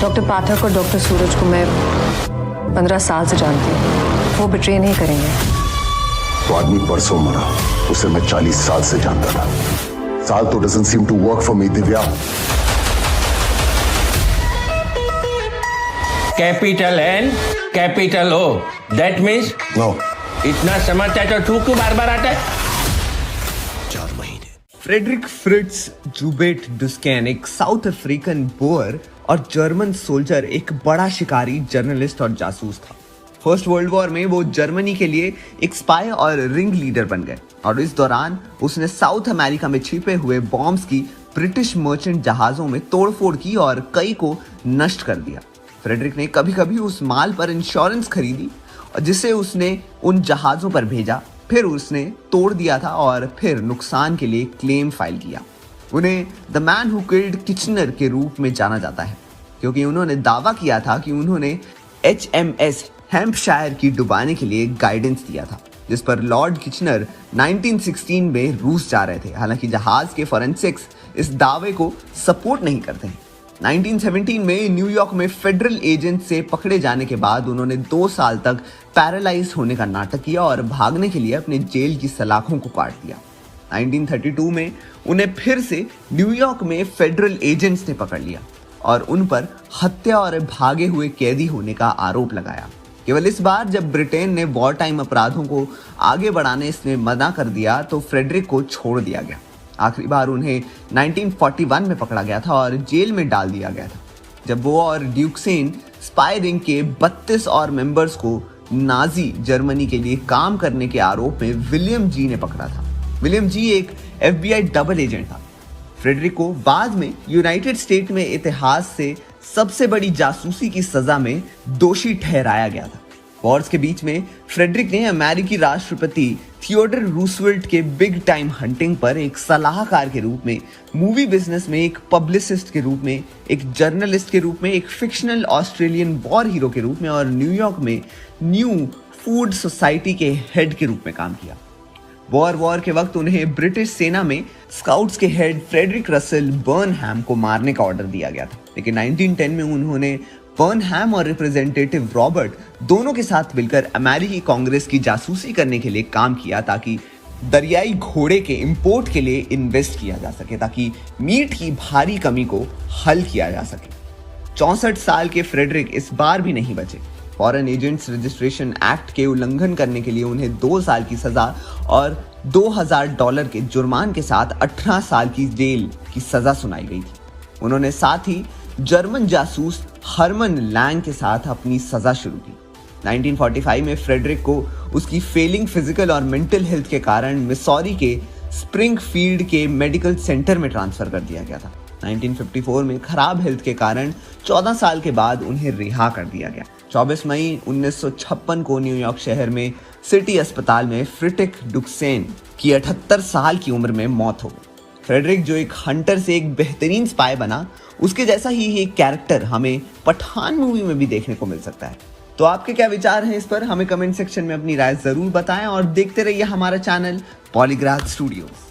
Doctor पाठक और doctor सूरज को मैं 15 साल से जानती हूँ। वो बिट्रे नहीं करेंगे। तो आदमी परसों मरा, उसे मैं 40 साल से जानता था। साल तो doesn't seem to work for me, Divya. Capital N capital O, that means no. इतना समझता है तो तू बार बार आता है। फ्रेडरिक फ्रिट्ज जूबेट डुस्कैन एक साउथ अफ्रीकन बोअर और जर्मन सोल्जर, एक बड़ा शिकारी, जर्नलिस्ट और जासूस था। फर्स्ट वर्ल्ड वॉर में वो जर्मनी के लिए एक स्पाई और रिंग लीडर बन गए और इस दौरान उसने साउथ अमेरिका में छिपे हुए बॉम्ब्स की ब्रिटिश मर्चेंट जहाजों में तोड़फोड़ की और कई को नष्ट कर दिया। फ्रेडरिक ने कभी कभी उस माल पर इंश्योरेंस खरीदी और जिसे उसने उन जहाजों पर भेजा, फिर उसने तोड़ दिया था और फिर नुकसान के लिए क्लेम फाइल किया। उन्हें the man who killed Kitchener के रूप में जाना जाता है क्योंकि उन्होंने दावा किया था कि उन्होंने HMS हैम्पशायर की डुबाने के लिए गाइडेंस दिया था, जिस पर लॉर्ड किचनर 1916 में रूस जा रहे थे। हालांकि जहाज के फॉरेंसिक्स इस दावे को सपोर्ट नहीं करते हैं। 1917 में न्यूयॉर्क में फेडरल एजेंट से पकड़े जाने के बाद उन्होंने 2 साल तक पैरालाइज होने का नाटक किया और भागने के लिए अपने जेल की सलाखों को काट दिया। 1932 में उन्हें फिर से न्यूयॉर्क में फेडरल एजेंट्स ने पकड़ लिया और उन पर हत्या और भागे हुए कैदी होने का आरोप लगाया। केवल इस बार जब ब्रिटेन ने वॉर टाइम अपराधों को आगे बढ़ाने से मना कर दिया तो फ्रेडरिक को छोड़ दिया गया। आखिरी बार उन्हें 1941 में पकड़ा गया था और जेल में डाल दिया गया था, जब वो और ड्यूक्सेन स्पाई रिंग के 32 और मेंबर्स को नाजी जर्मनी के लिए काम करने के आरोप में विलियम जी ने पकड़ा था। विलियम जी एक FBI डबल एजेंट था। फ्रेडरिक को बाद में यूनाइटेड स्टेट में इतिहास से सबसे बड़ी जासूसी की सजा में दोषी ठहराया गया था। वॉर्स के बीच में फ्रेडरिक ने अमेरिकी राष्ट्रपति थियोडर रूजवेल्ट के बिग टाइम हंटिंग पर एक सलाहकार के रूप में, मूवी बिजनेस में एक पब्लिसिस्ट के रूप में, एक जर्नलिस्ट के रूप में, एक फिक्शनल ऑस्ट्रेलियन वॉर हीरो के रूप में और न्यूयॉर्क में न्यू फूड सोसाइटी के हेड के रूप में काम किया। वॉर के वक्त उन्हें ब्रिटिश सेना में स्काउट्स के हेड फ्रेडरिक रसेल बर्नहैम को मारने का ऑर्डर दिया गया था, लेकिन 1910 में उन्होंने बर्नहैम और रिप्रेजेंटेटिव रॉबर्ट दोनों के साथ मिलकर अमेरिकी कांग्रेस की जासूसी करने के लिए काम किया ताकि दरियाई घोड़े के इंपोर्ट के लिए इन्वेस्ट किया जा सके, ताकि मीट की भारी कमी को हल किया जा सके। 64 साल के फ्रेडरिक इस बार भी नहीं बचे। फॉरेन एजेंट्स रजिस्ट्रेशन एक्ट के उल्लंघन करने के लिए उन्हें 2 साल की सजा और $2000 के जुर्मान के साथ 18 साल की जेल की सजा सुनाई गई थी। उन्होंने साथ ही जर्मन जासूस हरमन लैंग के साथ अपनी सजा शुरू की। 1945 में फ्रेडरिक को उसकी फेलिंग फिजिकल और मेंटल हेल्थ के कारण मिसौरी के स्प्रिंगफील्ड के मेडिकल सेंटर में ट्रांसफर कर दिया गया था। 1954 में खराब हेल्थ के कारण 14 साल के बाद उन्हें रिहा कर दिया गया। 24 मई 1956 को न्यूयॉर्क शहर में सिटी अस्पताल में फ्रेडरिक डुस्कैन की 78 साल की उम्र में मौत हो गई। फ्रेडरिक जो एक हंटर से एक बेहतरीन स्पाई बना, उसके जैसा ही एक कैरेक्टर हमें पठान मूवी में भी देखने को मिल सकता है। तो आपके क्या विचार हैं इस पर? हमें कमेंट सेक्शन में अपनी राय जरूर बताएं और देखते रहिए हमारा चैनल पॉलीग्राफ स्टूडियोज।